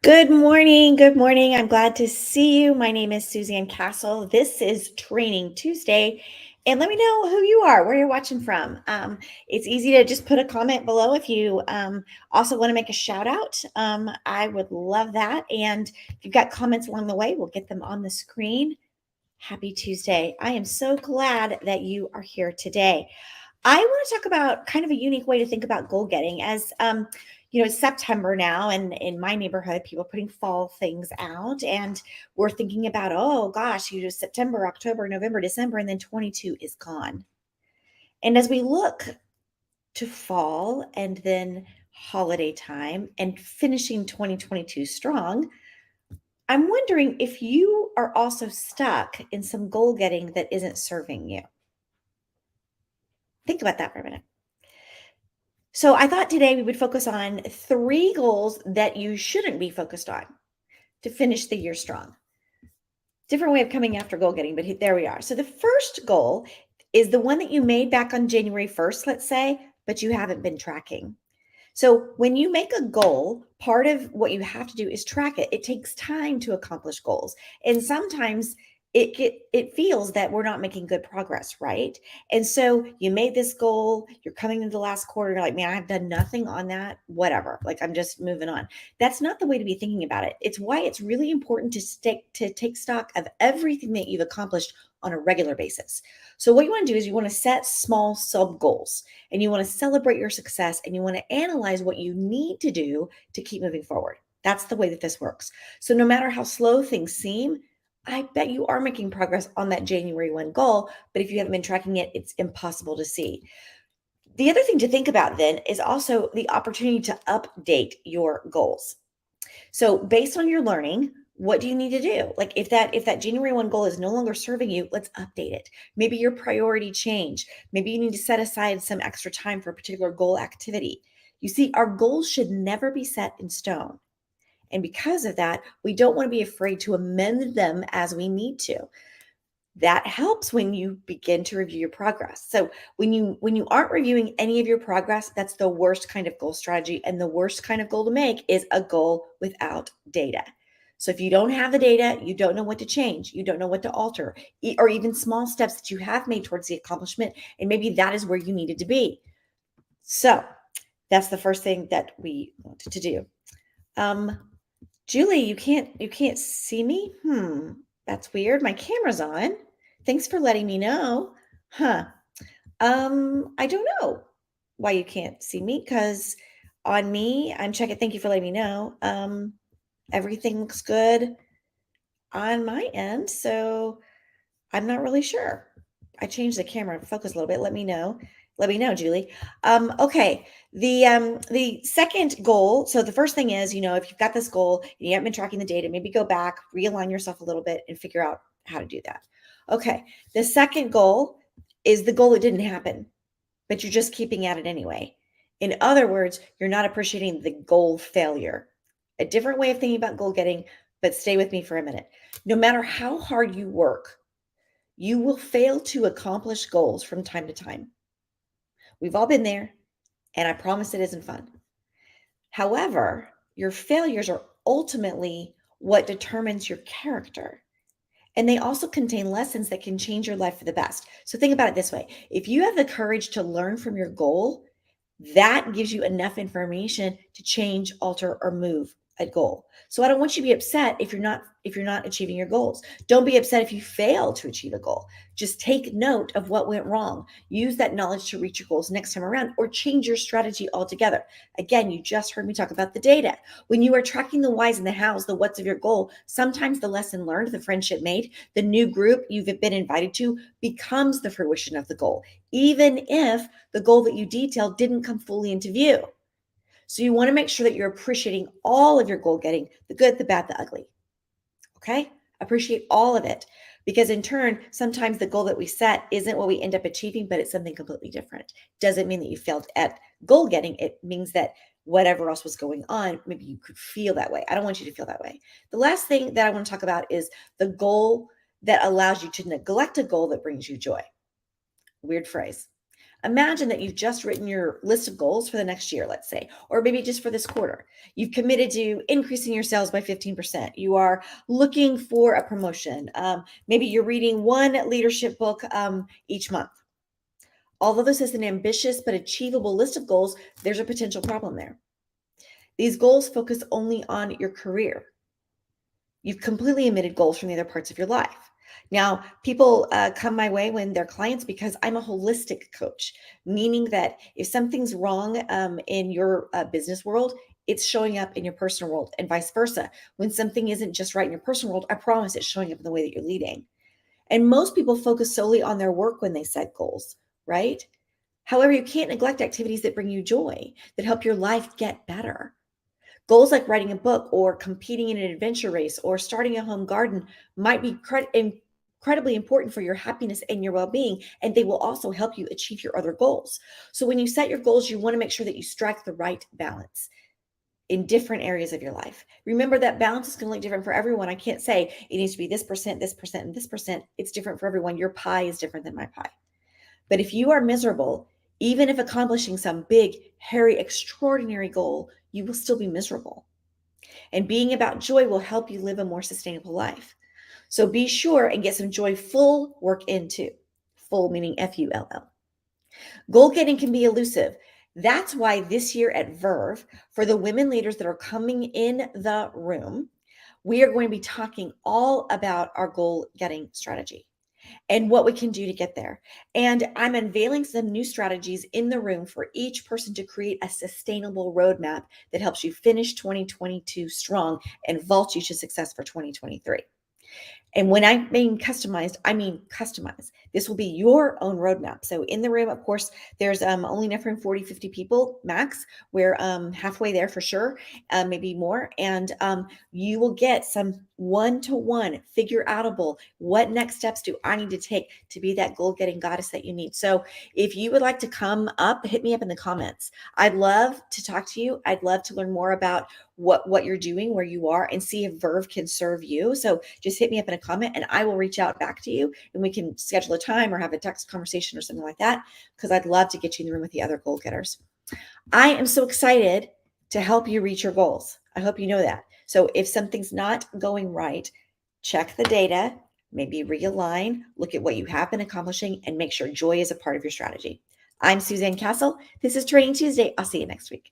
Good morning. Good morning. I'm glad to see you. My name is Suzanne Castle. This is Training Tuesday. And let me know who you are, where you're watching from. It's easy to just put a comment below if you also want to make a shout out. I would love that. And if you've got comments along the way, we'll get them on the screen. Happy Tuesday. I am so glad that you are here today. I want to talk about kind of a unique way to think about goal getting as it's September now, and in my neighborhood, people are putting fall things out, and we're thinking about, oh gosh, September, October, November, December, and then 22 is gone. And as we look to fall and then holiday time and finishing 2022 strong, I'm wondering if you are also stuck in some goal getting that isn't serving you. Think about that for a minute. So I thought today we would focus on 3 goals that you shouldn't be focused on to finish the year strong. Different way of coming after goal getting, but there we are. So the first goal is the one that you made back on January 1st, let's say, but you haven't been tracking. So when you make a goal, part of what you have to do is track it. It takes time to accomplish goals. And sometimes it feels that we're not making good progress, right? And so you made this goal, you're coming into the last quarter, you're like, man, I've done nothing on that, whatever. Like I'm just moving on. That's not the way to be thinking about it. It's why it's really important to take stock of everything that you've accomplished on a regular basis. So what you want to do is you want to set small sub goals and you want to celebrate your success and you want to analyze what you need to do to keep moving forward. That's the way that this works. So no matter how slow things seem, I bet you are making progress on that January 1 goal, but if you haven't been tracking it, it's impossible to see. The other thing to think about then is also the opportunity to update your goals. So based on your learning, what do you need to do? Like if that January 1 goal is no longer serving you, let's update it. Maybe your priority change. Maybe you need to set aside some extra time for a particular goal activity. You see, our goals should never be set in stone. And because of that, we don't want to be afraid to amend them as we need to. That helps when you begin to review your progress. So when you aren't reviewing any of your progress, that's the worst kind of goal strategy, and the worst kind of goal to make is a goal without data. So if you don't have the data, you don't know what to change, you don't know what to alter, or even small steps that you have made towards the accomplishment, and maybe that is where you needed to be. So that's the first thing that we wanted to do. Julie, you can't see me? That's weird. My camera's on. Thanks for letting me know. Huh. I don't know why you can't see me because on me, I'm checking. Thank you for letting me know. Everything looks good on my end, so I'm not really sure. I changed the camera focus a little bit. Let me know. Let me know, Julie. Okay. The second goal. So the first thing is, if you've got this goal and you haven't been tracking the data, maybe go back, realign yourself a little bit, and figure out how to do that. Okay. The second goal is the goal that didn't happen, but you're just keeping at it anyway. In other words, you're not appreciating the goal failure. A different way of thinking about goal getting, but stay with me for a minute. No matter how hard you work, you will fail to accomplish goals from time to time. We've all been there, and I promise it isn't fun. However, your failures are ultimately what determines your character. And they also contain lessons that can change your life for the best. So think about it this way. If you have the courage to learn from your goal, that gives you enough information to change, alter, or move a goal. So I don't want you to be upset if you're not achieving your goals. Don't be upset if you fail to achieve a goal. Just take note of what went wrong. Use that knowledge to reach your goals next time around or change your strategy altogether. Again, you just heard me talk about the data. When you are tracking the whys and the hows, the whats of your goal, sometimes the lesson learned, the friendship made, the new group you've been invited to becomes the fruition of the goal, even if the goal that you detailed didn't come fully into view. So you want to make sure that you're appreciating all of your goal getting, the good, the bad, the ugly. Okay? Appreciate all of it. Because in turn, sometimes the goal that we set isn't what we end up achieving, but it's something completely different. Doesn't mean that you failed at goal getting. It means that whatever else was going on, maybe you could feel that way. I don't want you to feel that way. The last thing that I want to talk about is the goal that allows you to neglect a goal that brings you joy. Weird phrase. Imagine that you've just written your list of goals for the next year, let's say, or maybe just for this quarter. You've committed to increasing your sales by 15%. You are looking for a promotion. Maybe you're reading one leadership book each month. Although this is an ambitious but achievable list of goals, there's a potential problem there. These goals focus only on your career. You've completely omitted goals from the other parts of your life. Now, people come my way when they're clients because I'm a holistic coach, meaning that if something's wrong in your business world, it's showing up in your personal world and vice versa. When something isn't just right in your personal world, I promise it's showing up in the way that you're leading. And most people focus solely on their work when they set goals, right? However, you can't neglect activities that bring you joy, that help your life get better. Goals like writing a book or competing in an adventure race or starting a home garden might be incredibly important for your happiness and your well being, and they will also help you achieve your other goals. So, when you set your goals, you want to make sure that you strike the right balance in different areas of your life. Remember that balance is going to look different for everyone. I can't say it needs to be this percent, this percent, and this percent. It's different for everyone. Your pie is different than my pie. But if you are miserable, even if accomplishing some big, hairy, extraordinary goal, you will still be miserable. And being about joy will help you live a more sustainable life. So be sure and get some joyful work in too. Full meaning Full. Goal getting can be elusive. That's why this year at Verve, for the women leaders that are coming in the room, we are going to be talking all about our goal getting strategy and what we can do to get there. And I'm unveiling some new strategies in the room for each person to create a sustainable roadmap that helps you finish 2022 strong and vault you to success for 2023. And when I mean customized, I mean customized. This will be your own roadmap. So in the room, of course, there's only enough room, 40, 50 people max. We're halfway there for sure, maybe more. And you will get some one-to-one figure outable. What next steps do I need to take to be that goal-getting goddess that you need? So if you would like to come up, hit me up in the comments. I'd love to talk to you. I'd love to learn more about what you're doing, where you are, and see if Verve can serve you. So just hit me up in a comment and I will reach out back to you and we can schedule a time or have a text conversation or something like that, because I'd love to get you in the room with the other goal getters. I am so excited to help you reach your goals. I hope you know that. So if something's not going right, check the data, maybe realign, look at what you have been accomplishing, and make sure joy is a part of your strategy. I'm Suzanne Castle. This is Training Tuesday. I'll see you next week.